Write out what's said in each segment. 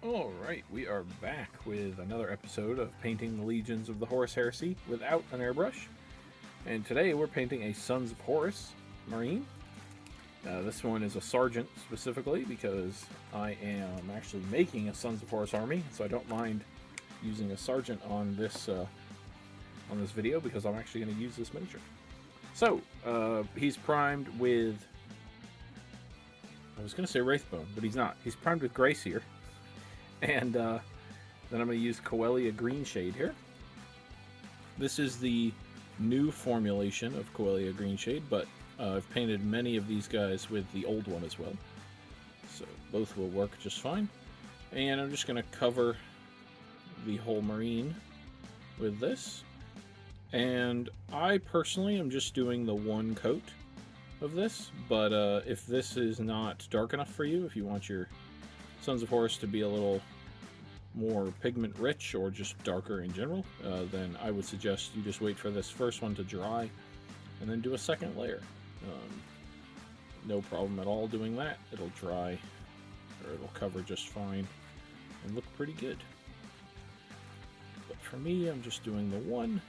Alright, we are back with another episode of painting the legions of the Horus Heresy without an airbrush. And today we're painting a Sons of Horus Marine. This one is a sergeant specifically because I am actually making a Sons of Horus army, so I don't mind using a sergeant on this video because I'm actually going to use this miniature. So, he's primed with, I was going to say Wraithbone, but he's not. He's primed with Grace here. And then I'm going to use Coelia Green Shade here. This is the new formulation of Coelia Green Shade, but I've painted many of these guys with the old one as well. So both will work just fine. And I'm just going to cover the whole Marine with this. And I personally am just doing the one coat of this, but if this is not dark enough for you, if you want your Sons of Horus to be a little more pigment rich or just darker in general, then I would suggest you just wait for this first one to dry and then do a second layer. No problem at all doing that. It'll dry, or it'll cover just fine and look pretty good. But for me, I'm just doing the one.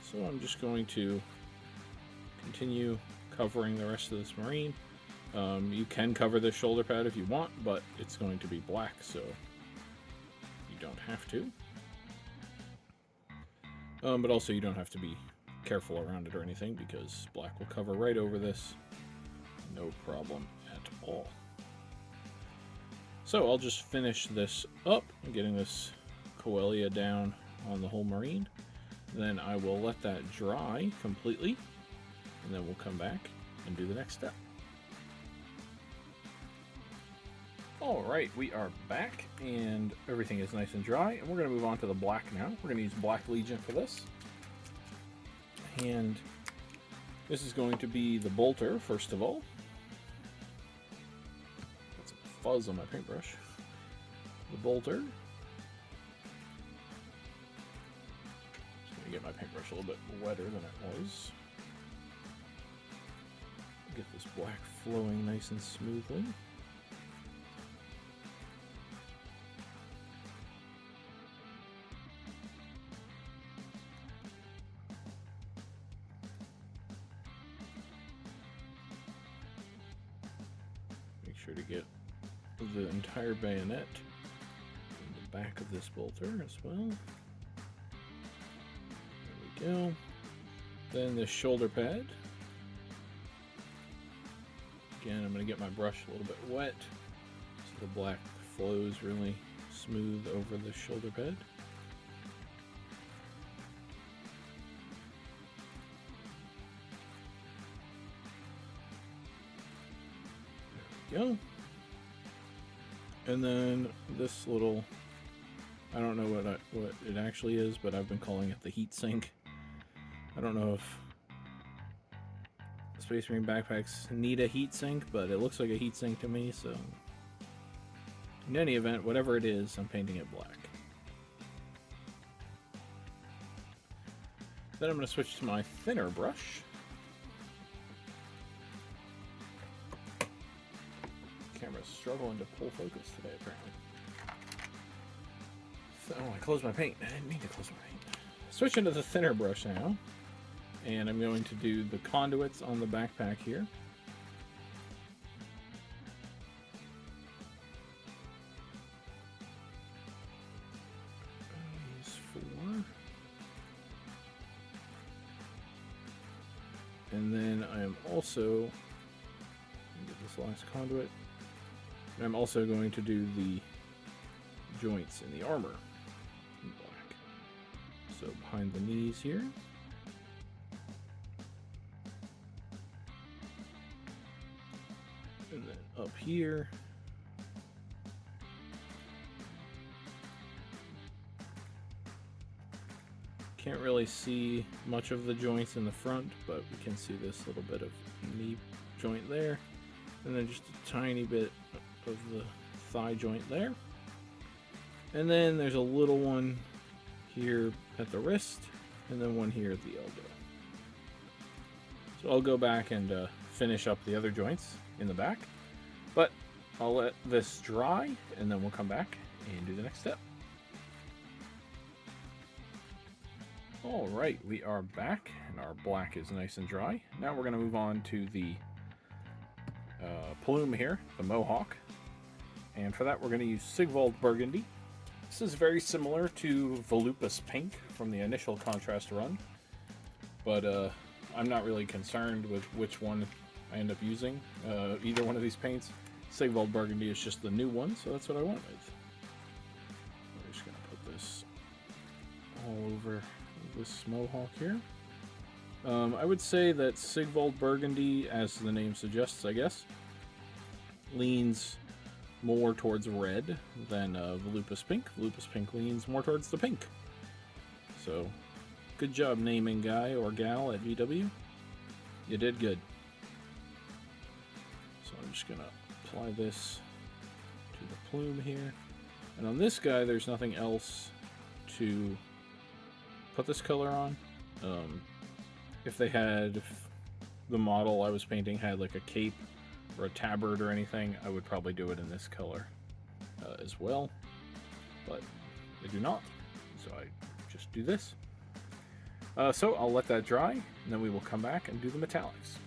So I'm just going to continue covering the rest of this Marine. You can cover the shoulder pad if you want, but it's going to be black, so you don't have to. But also you don't have to be careful around it or anything, because black will cover right over this. No problem at all. So I'll just finish this up, getting this Coelia down on the whole Marine. Then I will let that dry completely, and then we'll come back and do the next step. Alright, we are back, and everything is nice and dry, and we're going to move on to the black now. We're going to use Black Legion for this. And this is going to be the bolter, first of all. Got some fuzz on my paintbrush. The bolter. Just going to get my paintbrush a little bit wetter than it was. Get this black flowing nice and smoothly. Make sure to get the entire bayonet in the back of this bolter as well. There we go. Then the shoulder pad. Again, I'm going to get my brush a little bit wet so the black flows really smooth over the shoulder pad. There we go. And then this little, I don't know what it actually is, but I've been calling it the heat sink. I don't know if Space Marine backpacks need a heat sink, but it looks like a heat sink to me, so in any event, whatever it is, I'm painting it black. Then I'm going to switch to my thinner brush. Camera's struggling to pull focus today, apparently. So, I closed my paint. I didn't mean to close my paint. Switch into the thinner brush now. And I'm going to do the conduits on the backpack here. These four. And then I am also, get this last conduit. And I'm also going to do the joints in the armor in black. So behind the knees here. And then up here. Can't really see much of the joints in the front, but we can see this little bit of knee joint there. And then just a tiny bit of the thigh joint there. And then there's a little one here at the wrist, and then one here at the elbow. So I'll go back and finish up the other joints in the back. But I'll let this dry, and then we'll come back and do the next step. Alright, we are back, and our black is nice and dry. Now we're going to move on to the plume here, the mohawk. And for that we're going to use Sigvald Burgundy. This is very similar to Volupus Pink from the initial contrast run. But I'm not really concerned with which one I end up using. Either one of these paints. Sigvald Burgundy is just the new one, so that's what I went with. We're just going to put this all over this mohawk here. I would say that Sigvald Burgundy, as the name suggests, I guess, leans more towards red than Volupus Pink. Volupus Pink leans more towards the pink. So, good job naming guy or gal at VW. You did good. So I'm just going to apply this to the plume here. And on this guy, there's nothing else to put this color on. If the model I was painting had like a cape or a tabard or anything, I would probably do it in this color as well. But they do not, so I just do this. So I'll let that dry, and then we will come back and do the metallics.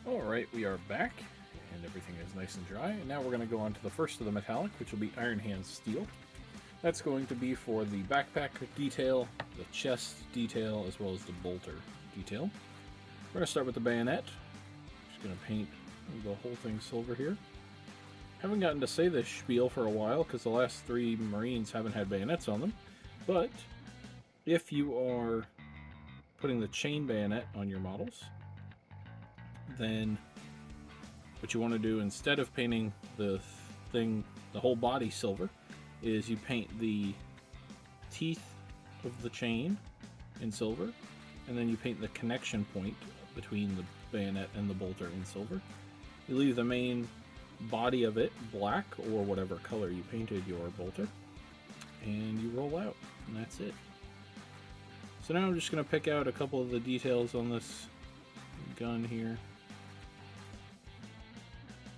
Alright, we are back, and everything is nice and dry, and now we're going to go on to the first of the metallic, which will be Iron Hand Steel. That's going to be for the backpack detail, the chest detail, as well as the bolter detail. We're going to start with the bayonet. Just going to paint the whole thing silver here. Haven't gotten to say this spiel for a while because the last 3 Marines haven't had bayonets on them. But if you are putting the chain bayonet on your models, then what you want to do instead of painting the whole body silver, is you paint the teeth of the chain in silver, and then you paint the connection point between the bayonet and the bolter in silver. You leave the main body of it black, or whatever color you painted your bolter, and you roll out, and that's it. So now I'm just going to pick out a couple of the details on this gun here.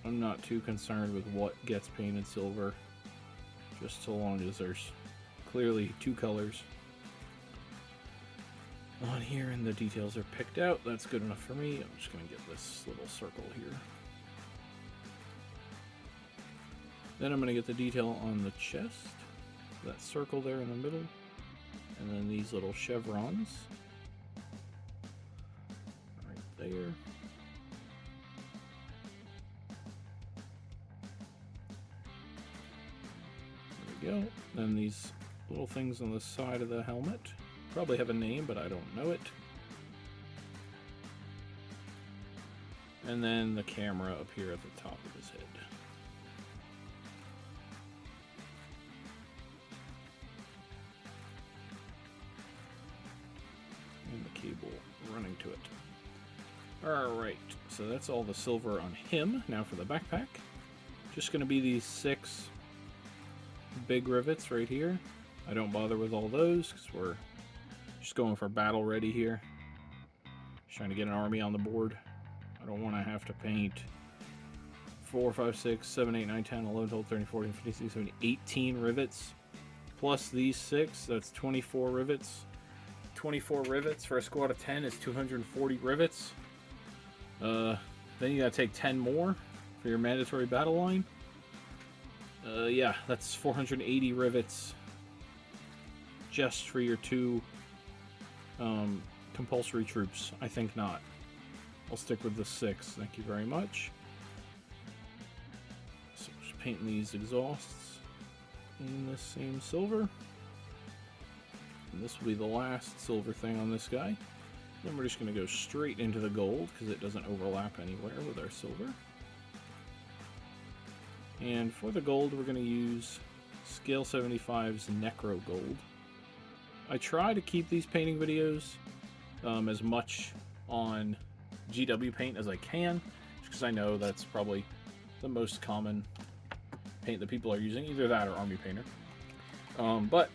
I'm not too concerned with what gets painted silver, just so long as there's clearly 2 colors on here and the details are picked out. That's good enough for me. I'm just going to get this little circle here. Then I'm going to get the detail on the chest, that circle there in the middle, and then these little chevrons right there. There we go. Then these little things on the side of the helmet probably have a name, but I don't know it. And then the camera up here at the top of his head. And the cable running to it. Alright, so that's all the silver on him. Now for the backpack. Just going to be these 6 big rivets right here. I don't bother with all those because we're just going for battle ready here. Just trying to get an army on the board. I don't want to have to paint 4, 5, 6, 7, 8, 9, 10, 11, 12, 13, 14, 15, 16, 17, 18 rivets. Plus these 6, that's 24 rivets. 24 rivets for a squad of 10 is 240 rivets. Then you gotta take 10 more for your mandatory battle line. Yeah, that's 480 rivets just for your 2 compulsory troops. I think not. I'll stick with the 6. Thank you very much. So just painting these exhausts in this same silver. And this will be the last silver thing on this guy. Then we're just going to go straight into the gold because it doesn't overlap anywhere with our silver. And for the gold, we're going to use Scale 75's Necro Gold. I try to keep these painting videos as much on GW paint as I can, because I know that's probably the most common paint that people are using, either that or Army Painter. But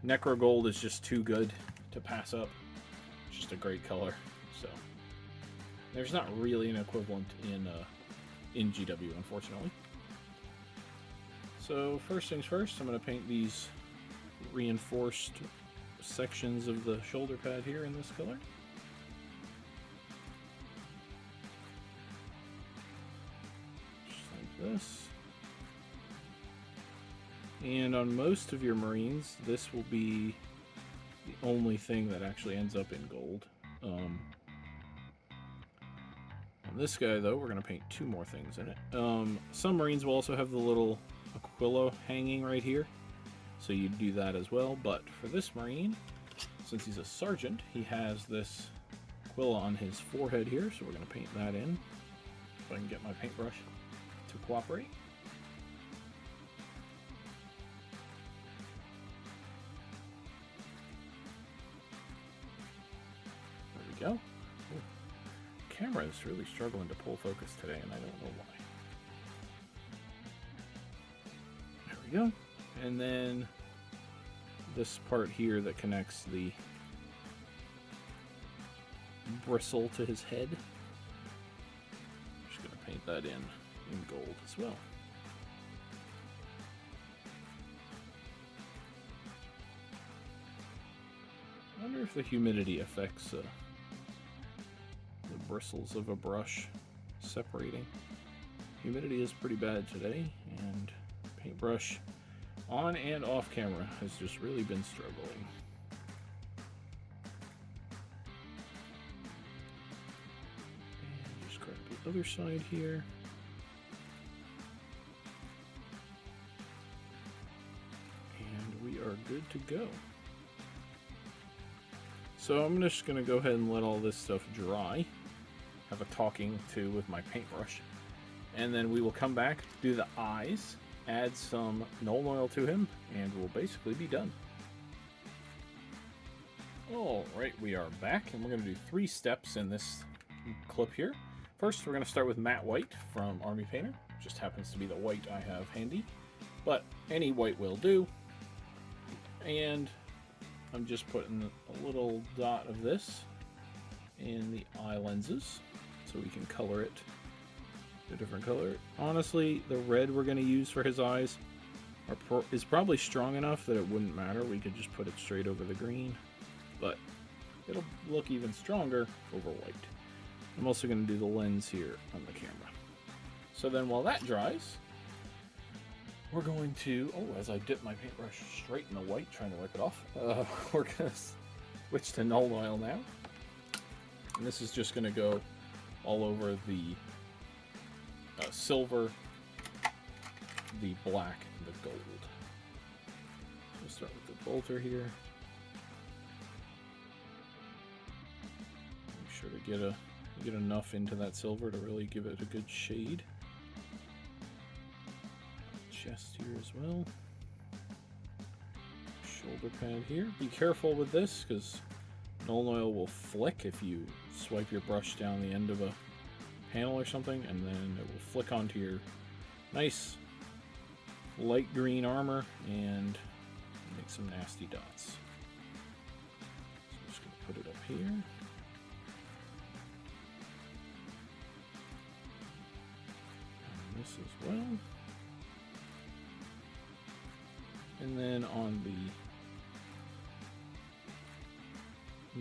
Necro Gold is just too good to pass up. It's just a great color. So There's not really an equivalent in GW, unfortunately. So first things first, I'm going to paint these reinforced sections of the shoulder pad here in this color. Just like this. And on most of your Marines, this will be the only thing that actually ends up in gold. On this guy, though, we're going to paint 2 more things in it. Some Marines will also have the little Aquila hanging right here, so you do that as well. But for this Marine, since he's a sergeant, he has this Aquila on his forehead here, so we're going to paint that in. If I can get my paintbrush to cooperate. There we go. Ooh. Camera is really struggling to pull focus today, and I don't know why. There we go. And then this part here that connects the bristle to his head. I'm just going to paint that in gold as well. I wonder if the humidity affects the bristles of a brush separating. Humidity is pretty bad today, and paintbrush on and off camera has just really been struggling. And just grab the other side here. And we are good to go. So I'm just going to go ahead and let all this stuff dry. Have a talking to with my paintbrush. And then we will come back, do the eyes, add some Nuln Oil to him, and we'll basically be done. Alright, we are back, and we're going to do 3 steps in this clip here. First, we're going to start with matte white from Army Painter. Just happens to be the white I have handy, but any white will do. And I'm just putting a little dot of this in the eye lenses so we can color it a different color. Honestly, the red we're going to use for his eyes is probably strong enough that it wouldn't matter. We could just put it straight over the green, but it'll look even stronger over white. I'm also going to do the lens here on the camera. So then while that dries, we're going to, as I dip my paintbrush straight in the white, trying to wipe it off, we're going to switch to Nuln Oil now. And this is just going to go all over the silver, the black, and the gold. We'll start with the bolter here. Make sure to get enough into that silver to really give it a good shade. Chest here as well. Shoulder pad here. Be careful with this because Nuln Oil will flick if you swipe your brush down the end of a panel or something, and then it will flick onto your nice light green armor and make some nasty dots. So I'm just going to put it up here. And this as well. And then on the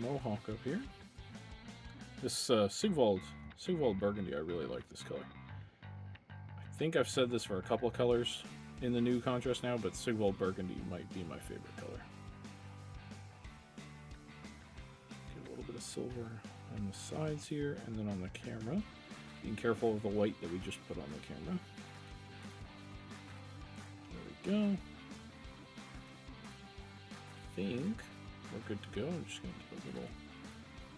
mohawk up here, this Sigvald Burgundy, I really like this color. I think I've said this for a couple of colors in the new contrast now, but Sigvald Burgundy might be my favorite color. Get a little bit of silver on the sides here, and then on the camera. Being careful of the white that we just put on the camera. There we go. I think we're good to go. I'm just going to put a little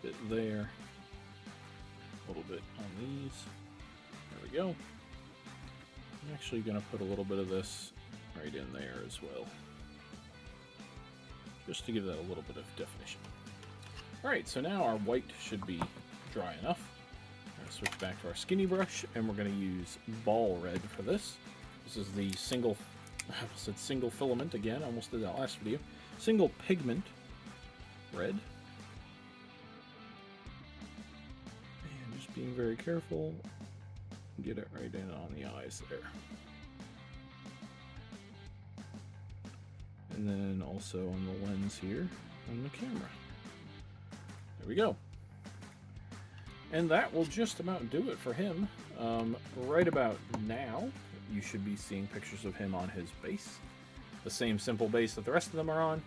bit there, a little bit on these. There we go. I'm actually going to put a little bit of this right in there as well, just to give that a little bit of definition. Alright, so now our white should be dry enough. I'm going to switch back to our skinny brush, and we're going to use ball red for this. This is the single filament again, I almost did that last video. Single pigment red. And just being very careful. Get it right in on the eyes there. And then also on the lens here on the camera. There we go. And that will just about do it for him. Right about now, you should be seeing pictures of him on his base. The same simple base that the rest of them are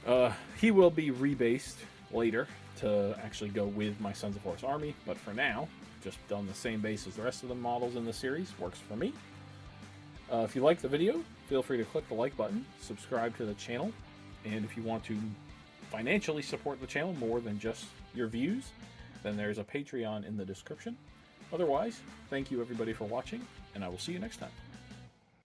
on. He will be rebased later to actually go with my Sons of Horus army, but for now, just done the same base as the rest of the models in the series. Works for me. If you like the video, feel free to click the like button, subscribe to the channel, and if you want to financially support the channel more than just your views, then there's a Patreon in the description. Otherwise, thank you everybody for watching, and I will see you next time.